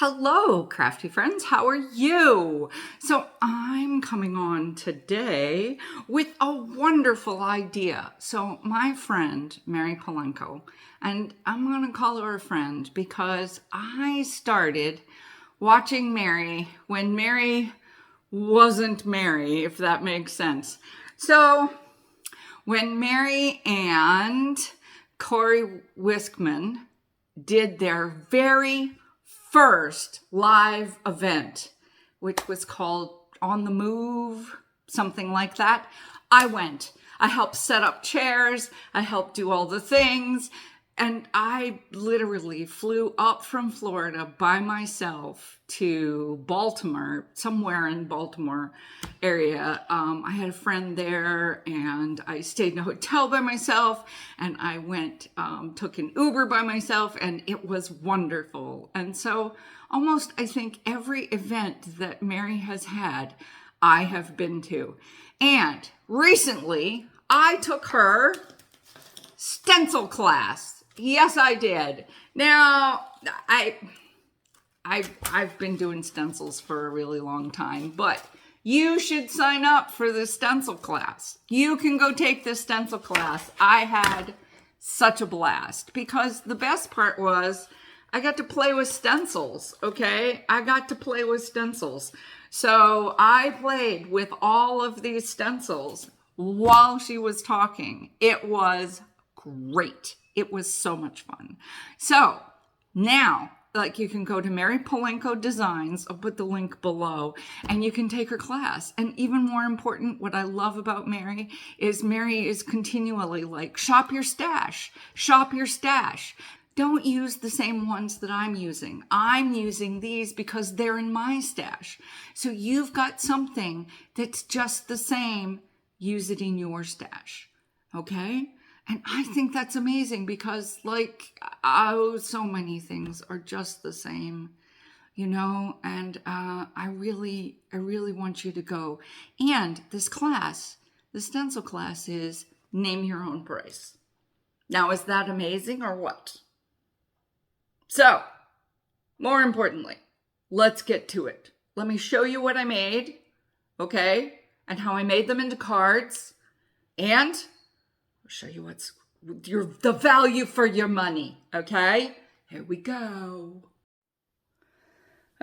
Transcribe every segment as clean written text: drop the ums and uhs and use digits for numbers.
Hello, crafty friends. How are you? So I'm coming on today with a wonderful idea. So my friend, Mary Polanco, and I'm going to call her a friend because I started watching Mary when Mary wasn't Mary, if that makes sense. So when Mary and Korey Wiskman did their very first live event, which was called On the Move, something like that, I went. I helped set up chairs. I helped do all the things. And I literally flew up from Florida by myself to Baltimore, somewhere in Baltimore area. I had a friend there and I stayed in a hotel by myself and I went, took an Uber by myself, and it was wonderful. And so almost, I think, every event that Mary has had, I have been to. And recently I took her stencil class. Yes, I did. Now, I've been doing stencils for a really long time, but you should sign up for the stencil class. You can go take this stencil class. I had such a blast because the best part was I got to play with stencils, okay? I got to play with stencils. So I played with all of these stencils while she was talking. It was great. It was so much fun. So now, you can go to Mary Polanco Designs. I'll put the link below, and you can take her class. And even more important, what I love about Mary is continually like, shop your stash, shop your stash. Don't use the same ones that I'm using. I'm using these because they're in my stash. So you've got something that's just the same. Use it in your stash. Okay? And I think that's amazing because so many things are just the same, and I really want you to go. And this class, the stencil class, is name your own price. Now, is that amazing or what? So, more importantly, let's get to it. Let me show you what I made, okay? And how I made them into cards, and show you what's the value for your money, okay? Here we go.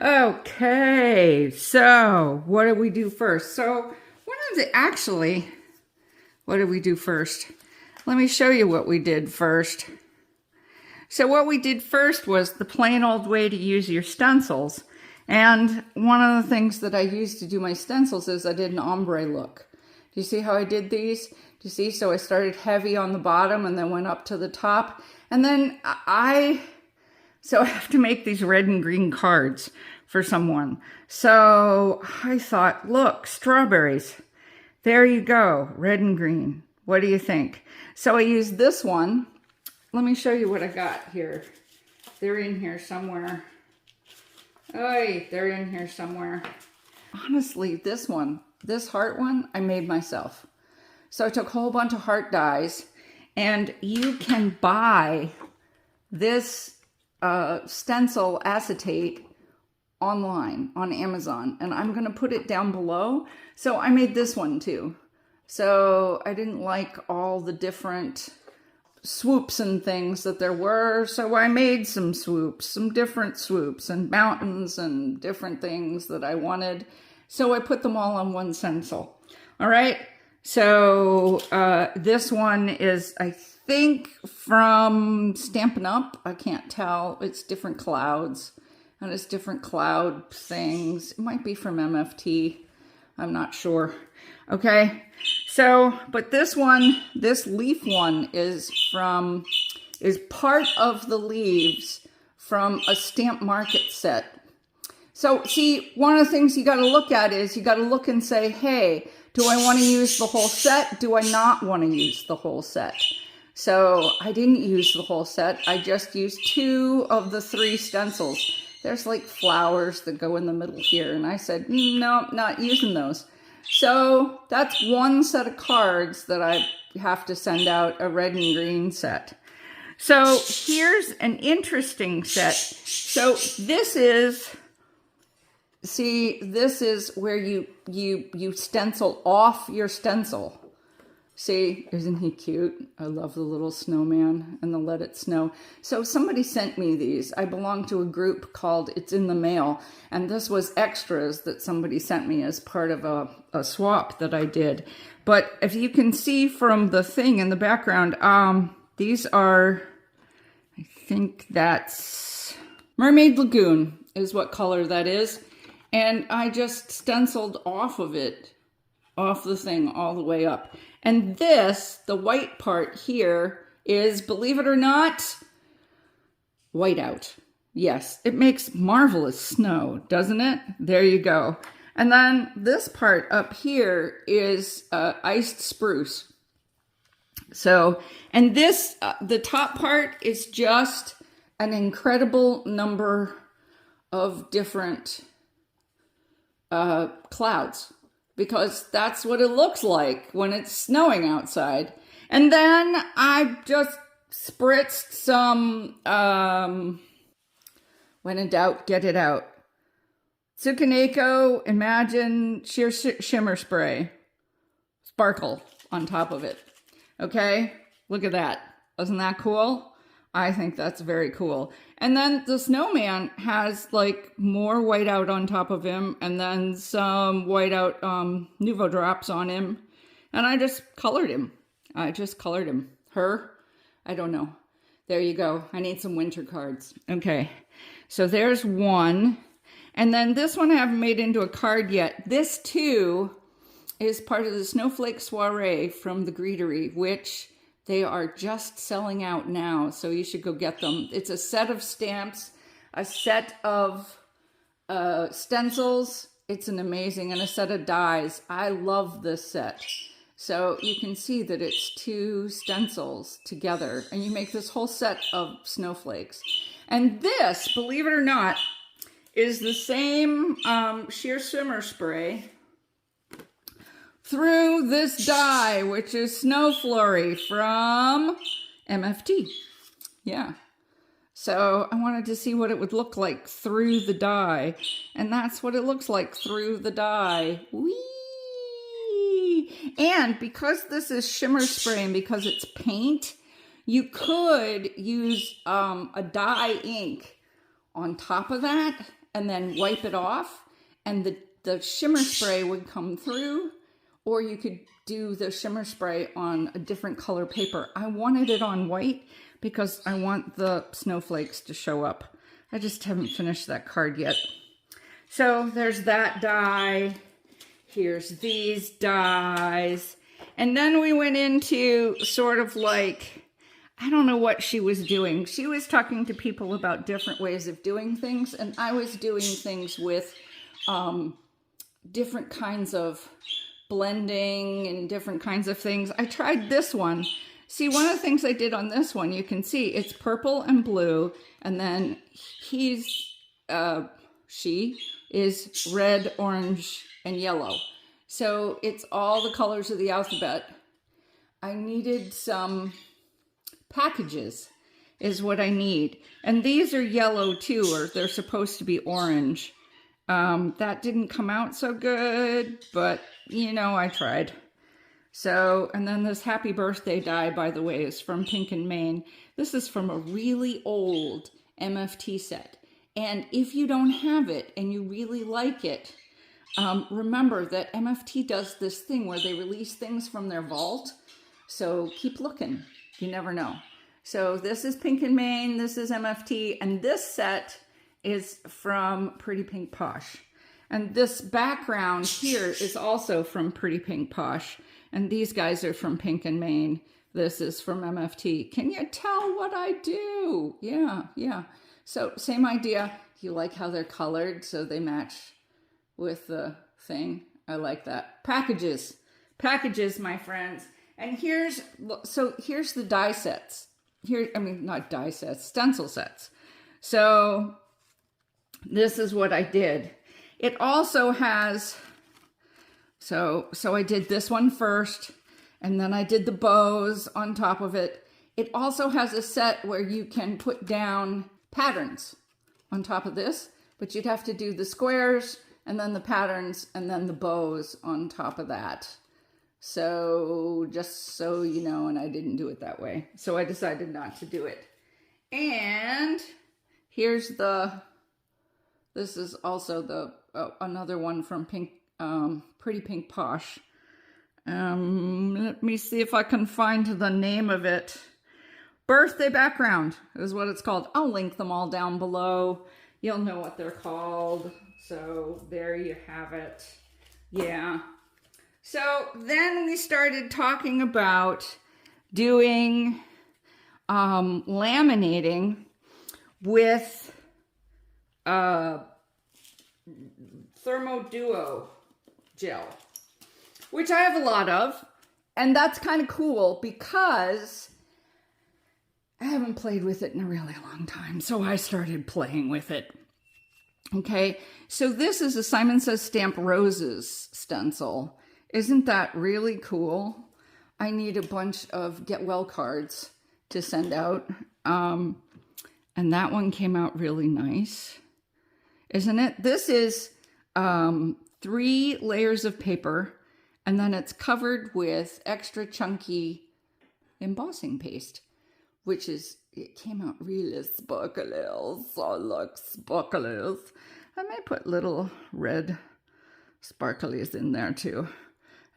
Okay, so what did we do first? What did we do first? Let me show you what we did first. So what we did first was the plain old way to use your stencils. And one of the things that I used to do my stencils is I did an ombre look. Do you see how I did these? Do you see? So I started heavy on the bottom and then went up to the top. And then I have to make these red and green cards for someone. So I thought, look, strawberries. There you go, red and green. What do you think? So I used this one. Let me show you what I got here. They're in here somewhere. Oh, they're in here somewhere. Honestly, this heart one, I made myself. So I took a whole bunch of heart dies, and you can buy this stencil acetate online on Amazon, and I'm going to put it down below. So I made this one too. So I didn't like all the different swoops and things that there were, so I made some swoops, some different swoops and mountains and different things that I wanted. So I put them all on one stencil. All right. So this one is, I think, from Stampin' Up. I can't tell. It's different clouds and it's different cloud things. It might be from MFT. I'm not sure. Okay. So, but this one, this leaf one is part of the leaves from a Stamp Market set. So see, one of the things you got to look at is you got to look and say, hey, do I want to use the whole set? Do I not want to use the whole set? So I didn't use the whole set. I just used 2 of the 3 stencils. There's like flowers that go in the middle here. And I said, no, not using those. So that's one set of cards that I have to send out, a red and green set. So here's an interesting set. So this is, see, this is where you stencil off your stencil. See, isn't he cute? I love the little snowman and the Let It Snow. So somebody sent me these. I belong to a group called It's in the Mail, and this was extras that somebody sent me as part of a swap that I did. But if you can see from the thing in the background, these are, I think that's Mermaid Lagoon is what color that is. And I just stenciled off of it, off the thing all the way up. And this, the white part here, is, believe it or not, whiteout. Yes, it makes marvelous snow, doesn't it? There you go. And then this part up here is iced spruce. So, and this, the top part is just an incredible number of different clouds, because that's what it looks like when it's snowing outside. And then I just spritzed some, when in doubt, get it out. Tsukaneko Imagine Sheer Shimmer Spray. Sparkle on top of it. Okay, look at that. Isn't that cool? I think that's very cool. And then the snowman has like more whiteout on top of him, and then some whiteout Nuvo drops on him. And I just colored him. Her? I don't know. There you go. I need some winter cards. Okay, so there's one. And then this one I haven't made into a card yet. This too is part of the Snowflake Soiree from the Greetery, which they are just selling out now, so you should go get them. It's a set of stamps, a set of stencils. It's an amazing, and a set of dies. I love this set. So you can see that it's 2 stencils together, and you make this whole set of snowflakes. And this, believe it or not, is the same sheer shimmer spray through this die, which is Snow Flurry from MFT. Yeah. So I wanted to see what it would look like through the die. And that's what it looks like through the die. Whee! And because this is shimmer spray and because it's paint, you could use a dye ink on top of that and then wipe it off, and the shimmer spray would come through. Or you could do the shimmer spray on a different color paper. I wanted it on white because I want the snowflakes to show up. I just haven't finished that card yet. So there's that die. Here's these dies. And then we went into sort of like, I don't know what she was doing. She was talking to people about different ways of doing things. And I was doing things with different kinds of blending and different kinds of things. I tried this one. See, one of the things I did on this one, you can see it's purple and blue, and then she is red, orange, and yellow. So it's all the colors of the alphabet. I needed some packages is what I need. And these are yellow too, or they're supposed to be orange. That didn't come out so good, but you know, I tried. So, and then this Happy Birthday die, by the way, is from Pink and Maine. This is from a really old MFT set. And if you don't have it and you really like it, remember that MFT does this thing where they release things from their vault. So keep looking. You never know. So this is Pink and Maine, this is MFT, and this set is from Pretty Pink Posh. And this background here is also from Pretty Pink Posh. And these guys are from Pink and Maine. This is from MFT. Can you tell what I do? Yeah. So same idea. You like how they're colored so they match with the thing? I like that. Packages, my friends. And here's the die sets. Not die sets, stencil sets. So this is what I did. It also has, so I did this one first, and then I did the bows on top of it. It also has a set where you can put down patterns on top of this, but you'd have to do the squares and then the patterns and then the bows on top of that. So just so you know, and I didn't do it that way. So I decided not to do it. And here's this is also the another one from Pretty Pink Posh. Let me see if I can find the name of it. Birthday Background is what it's called. I'll link them all down below. You'll know what they're called. So there you have it. Yeah. So then we started talking about doing laminating with Thermoduo gel, which I have a lot of, and that's kind of cool because I haven't played with it in a really long time, so I started playing with it. Okay, so this is a Simon Says Stamp Roses stencil. Isn't that really cool? I need a bunch of get well cards to send out, and that one came out really nice, isn't it? This is 3 layers of paper, and then it's covered with extra chunky embossing paste, which is, it came out really sparkly. So look, sparklies. I may put little red sparklies in there too.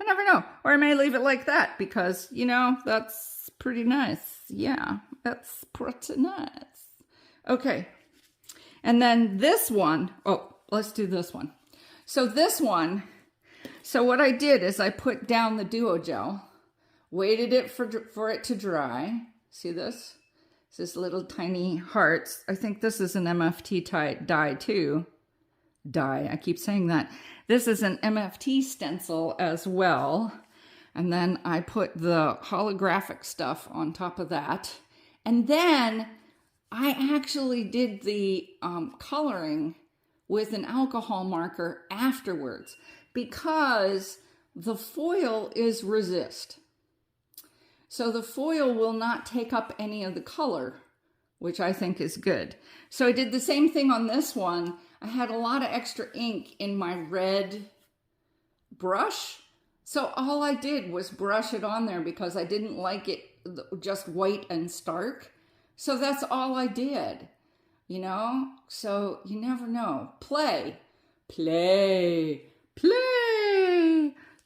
I never know. Or I may leave it like that because, you know, that's pretty nice. Yeah, that's pretty nice. Okay. And then this one, oh, let's do this one. So this one, so what I did is I put down the Duo Gel, waited it for it to dry. See this? It's this little tiny hearts. I think this is an MFT die too. I keep saying that. This is an MFT stencil as well. And then I put the holographic stuff on top of that. And then I actually did the coloring with an alcohol marker afterwards because the foil is resist. So the foil will not take up any of the color, which I think is good. So I did the same thing on this one. I had a lot of extra ink in my red brush. So all I did was brush it on there because I didn't like it just white and stark. So that's all I did, you know? So you never know. Play,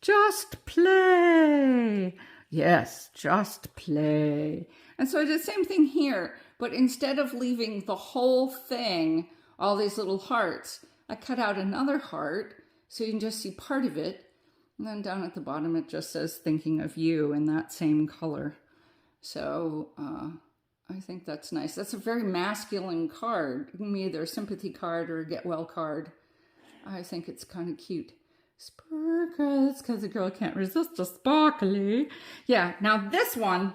just play. Yes, just play. And so I did the same thing here, but instead of leaving the whole thing, all these little hearts, I cut out another heart so you can just see part of it. And then down at the bottom, it just says thinking of you in that same color. So I think that's nice. That's a very masculine card. It can be either a sympathy card or a get well card. I think it's kind of cute. Sparkles, because the girl can't resist a sparkly. Yeah, now this one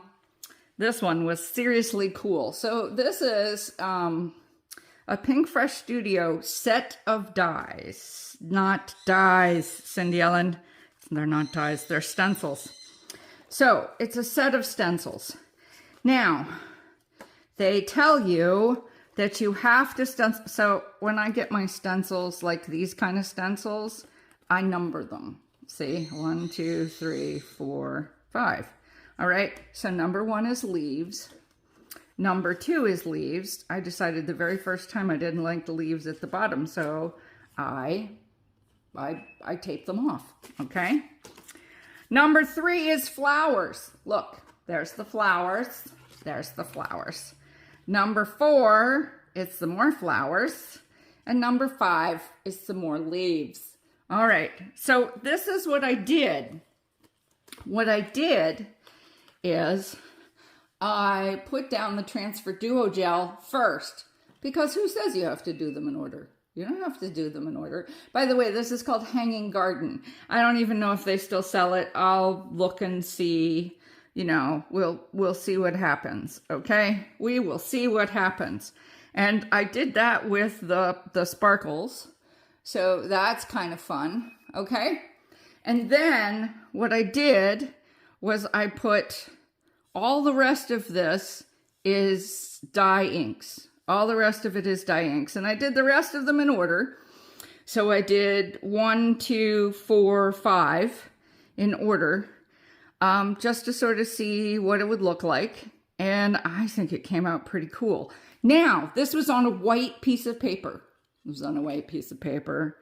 was seriously cool. So this is a Pink Fresh Studio set of dies. Not dies, Cindy Ellen. They're not dies, they're stencils. So it's a set of stencils. Now, they tell you that you have to stencil. So when I get my stencils, like these kind of stencils, I number them. See, 1, 2, 3, 4, 5. All right, so number 1 is leaves. Number 2 is leaves. I decided the very first time I didn't like the leaves at the bottom, so I tape them off, okay? Number 3 is flowers. Look, there's the flowers. There's the flowers. Number 4 is some more flowers. And number 5 is some more leaves. All right, so this is what I did. What I did is I put down the Transfer Duo Gel first, because who says you have to do them in order? You don't have to do them in order. By the way, this is called Hanging Garden. I don't even know if they still sell it. I'll look and see, you know, we'll see what happens, okay? We will see what happens. And I did that with the sparkles. So that's kind of fun, okay? And then what I did was I put all the rest of this is dye inks. All the rest of it is dye inks. And I did the rest of them in order. So I did 1, 2, 4, 5 in order, just to sort of see what it would look like. And I think it came out pretty cool. Now, this was on a white piece of paper. It was on a white piece of paper.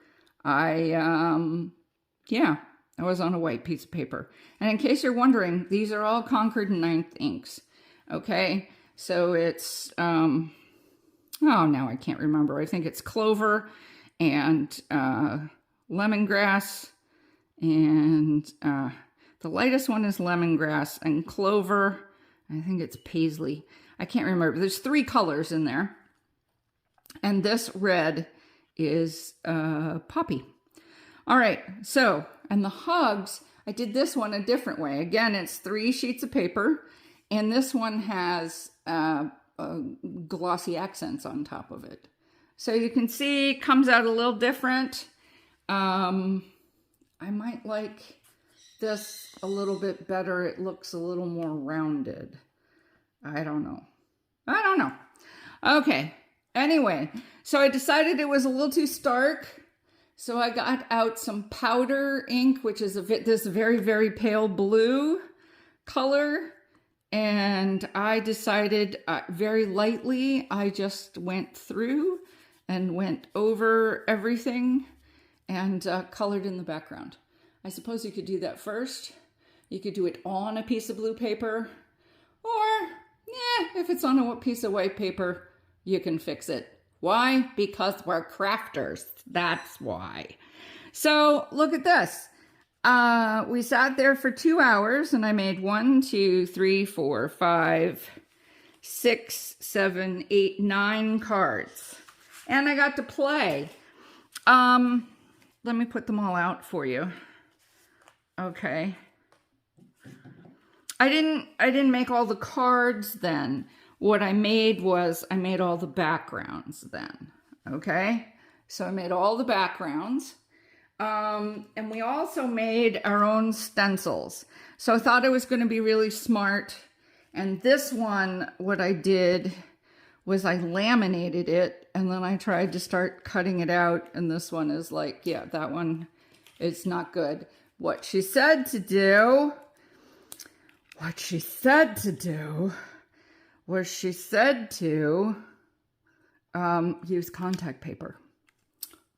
Yeah, I was on a white piece of paper. And in case you're wondering, these are all Concord 9th inks. Okay, so it's, oh, now I can't remember. I think it's clover and lemongrass, and the lightest one is lemongrass, and clover, I think it's paisley. I can't remember. There's 3 colors in there. And this red is poppy. All right, so, and the hugs, I did this one a different way. Again, it's 3 sheets of paper, and this one has glossy accents on top of it. So you can see it comes out a little different. I might like this a little bit better. It looks a little more rounded. I don't know. Okay, anyway, so I decided it was a little too stark. So I got out some powder ink, which is this very, very pale blue color. And I decided very lightly, I just went through and went over everything and colored in the background. I suppose you could do that first. You could do it on a piece of blue paper, or yeah, if it's on a piece of white paper, you can fix it. Why? Because we're crafters. That's why. So look at this. We sat there for 2 hours and I made 1, 2, 3, 4, 5, 6, 7, 8, 9 cards. And I got to play. Let me put them all out for you. Okay. I didn't make all the cards then. What I made was I made all the backgrounds then. Okay? So I made all the backgrounds. And we also made our own stencils. So I thought it was going to be really smart. And this one, what I did was I laminated it and then I tried to start cutting it out. And this one is like, yeah, that one is not good. What she said to do was she said to use contact paper.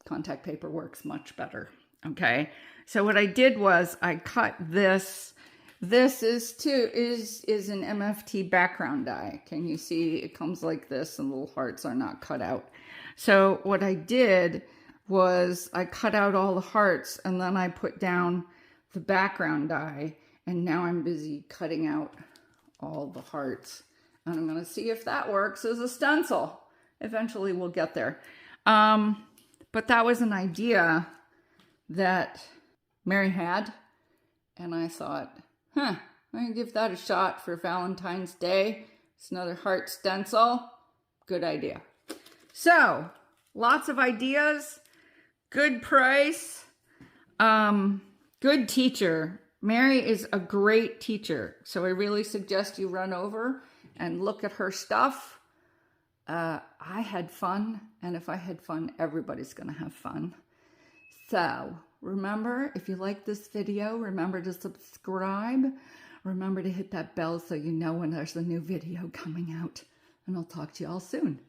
Contact paper works much better. Okay. So what I did was I cut this. This is an MFT background die. Can you see it comes like this and little hearts are not cut out. So what I did was I cut out all the hearts and then I put down the background die, and now I'm busy cutting out all the hearts. And I'm going to see if that works as a stencil. Eventually we'll get there. But that was an idea that Mary had. And I thought, I'm going to give that a shot for Valentine's Day. It's another heart stencil. Good idea. So, lots of ideas. Good price. Good teacher. Mary is a great teacher. So I really suggest you run over and look at her stuff. I had fun, and if I had fun, everybody's going to have fun. So remember, if you like this video, remember to subscribe. Remember to hit that bell so you know when there's a new video coming out. And I'll talk to you all soon.